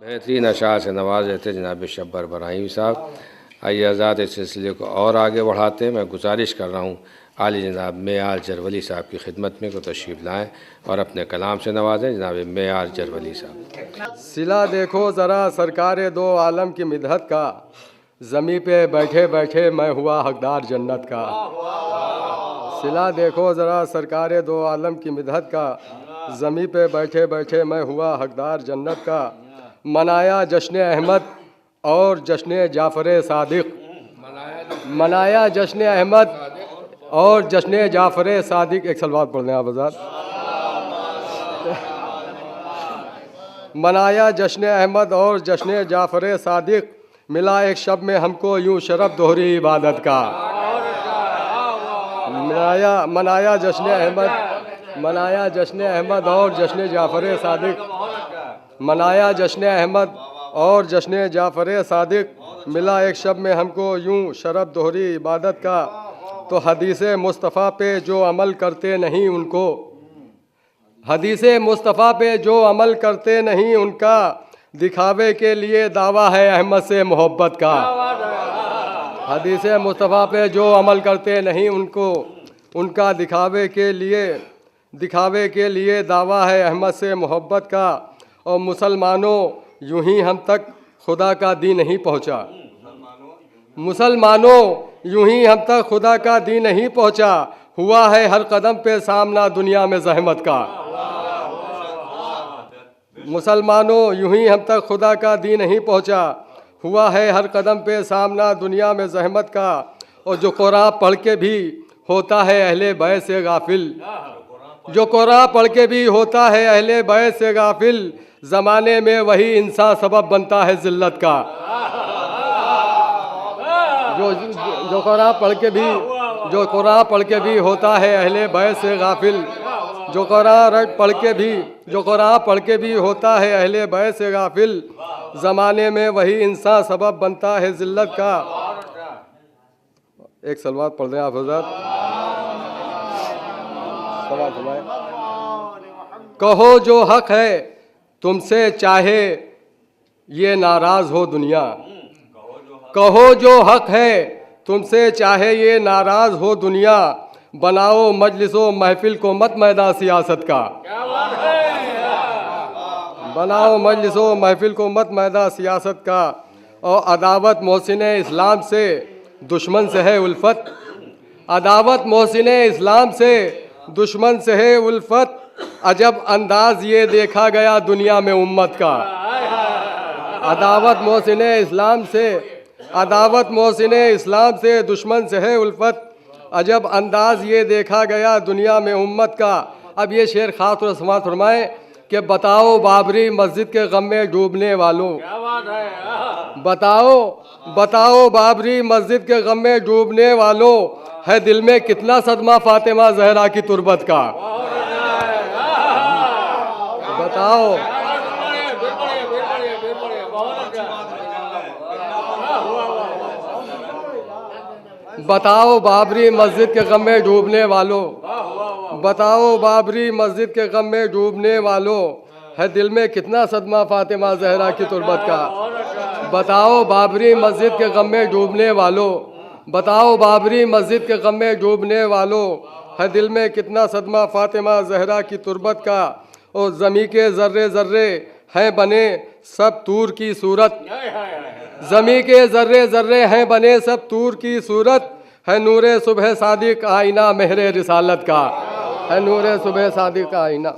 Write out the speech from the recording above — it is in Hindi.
बेहतरीन अशार से नवाजे थे जनाब शब्बर बराहिमी साहब। आइए आज़ाद इस सिलसिले को और आगे बढ़ाते हैं। मैं गुजारिश कर रहा हूँ आली जनाब मेयार जरवली साहब की खिदमत में को तशरीफ़ लाएँ और अपने कलाम से नवाजें। जनाब मेयार जरवली साहब। सिला देखो ज़रा सरकार दो आलम की मिदहत का, ज़मी पे बैठे बैठे मैं हुआ हकदार जन्नत का। सिला देखो ज़रा सरकार दो आलम की मिदहत का, ज़मी पे बैठे बैठे मैं हुआ हकदार जन्नत का। मनाया जश्न अहमद और जश्न जाफ़र सादिक, मनाया जश्न अहमद और जश्न जाफ़र सादिक। एक सलवात पढ़ दें आप आज़ाद। मनाया जश्न अहमद और जश्न जाफ़र सादिक, मिला एक शब में हमको यूं शरफ दोहरी इबादत का। मनाया जश्न अहमद, मनाया जश्न अहमद और जश्न जाफ़र सादिक, मनाया जश्न अहमद और जश्न जाफ़र सादिक, मिला एक शब में हमको यूं शरफ दोहरी इबादत का। तो हदीस मुस्तफ़ा पे जो अमल करते नहीं उनको, हदीस मुस्तफ़ा पे जो अमल करते नहीं उनका, दिखावे के लिए दावा है अहमद से मोहब्बत का। हदीस मुस्तफ़ा पे जो अमल करते नहीं उनको, उनका दिखावे के लिए दावा है अहमद से मोहब्बत का। और मुसलमानों यूं ही हम तक खुदा का दीन नहीं पहुँचा, मुसलमानों यूं ही हम तक खुदा का दीन नहीं पहुँचा। हुआ है हर कदम पे सामना दुनिया में ज़हमत का। मुसलमानों यूं ही हम तक खुदा का दीन नहीं पहुँचा, हुआ है हर कदम पे सामना दुनिया में ज़हमत का। और जो कुरान पढ़ के भी होता है अहले बैत से गाफिल, जो कुरान पढ़ के भी होता है अहले बैत से गाफिल, ज़माने में वही इंसान सबब बनता है ज़िल्लत का। जो कुरान पढ़ के भी, जो कुरान पढ़ के भी होता है अहले बैत से गाफिल, जो कुरान पढ़ के भी, जो कुरान पढ़ के भी होता है अहले बैत से गाफिल, ज़माने में वही इंसान सबब बनता है ज़िल्लत का। एक सलवात पढ़ दें आप हज़रत। कहो जो हक है तुमसे चाहे ये नाराज़ हो दुनिया, कहो जो हक है तुमसे चाहे ये नाराज़ हो दुनिया, बनाओ मजलिसो महफिल को मत मैदान सियासत का। बनाओ मजलिसो महफिल को मत मैदान सियासत का। और अदावत मोहसिन इस्लाम से दुश्मन से है उल्फत, अदावत मोहसिन इस्लाम से दुश्मन से है उल्फत, अजब अंदाज ये देखा गया दुनिया में उम्मत का। अदावत मोहसिन इस्लाम से, अदावत मोहसिन इस्लाम से दुश्मन से है उल्फत, अजब अंदाज ये देखा गया दुनिया में उम्मत का। अब ये शेर खास और समात फरमाएं कि बताओ बाबरी मस्जिद के गम में डूबने वालों, बताओ बाबरी मस्जिद के गम में डूबने वालों, है दिल में कितना सदमा फातिमा जहरा की तुरबत का। बताओ, बताओ बाबरी मस्जिद के गम में डूबने वालों, बताओ बाबरी मस्जिद के गम में डूबने वालों, है दिल में कितना सदमा फातिमा जहरा की तुरबत का। बताओ बाबरी मस्जिद के गम में डूबने वालों, बताओ बाबरी मस्जिद के गम में डूबने वालों, है दिल में कितना सदमा फातिमा जहरा की तुरबत का। और ज़मी के ज़र्रे ज़र्रे हैं बने सब तूर की सूरत, ज़मी के ज़र्रे ज़र्रे हैं बने सब तूर की सूरत, है नूरे सुबह सादिक आईना मेहरे रिसालत का, है नूरे सुबह सादिक आईना।